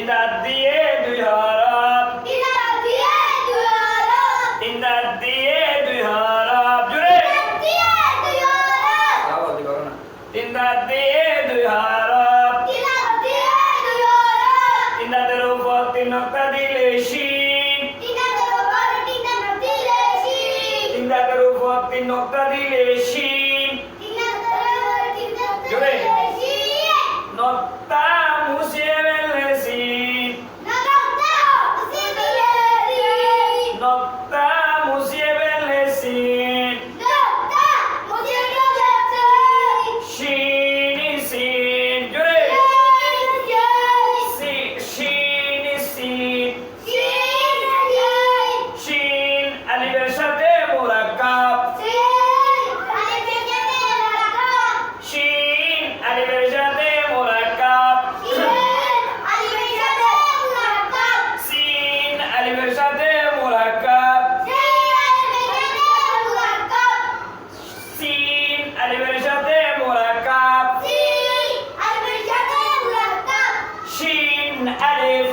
তিন দাঁত দিয়ে দুই হরফ, তিন দাঁত দিয়ে দুই হরফ, জোরে তিন দাঁত দিয়ে দুই হরফ, তিন দাঁতের উপর তিন নক্তা দিলে শিন, তিন দাঁতের উপর তিন নক্তা দিলে শিন, জোরে নক্তা মুছিয়ে ফেললে শিন, নক্তা মুছিয়ে ফেললে শিন, শিন শিন, জোরে শিন শিন, শিন আলিফের সাথে মুরাক্কাব, শিন আলিফের সাথে মুরাক্কাব, সিন আলিফের সাথে মুরাক্কাব, সিন আলিফের সাথে মুরাক্কাব, শিন আলিফ,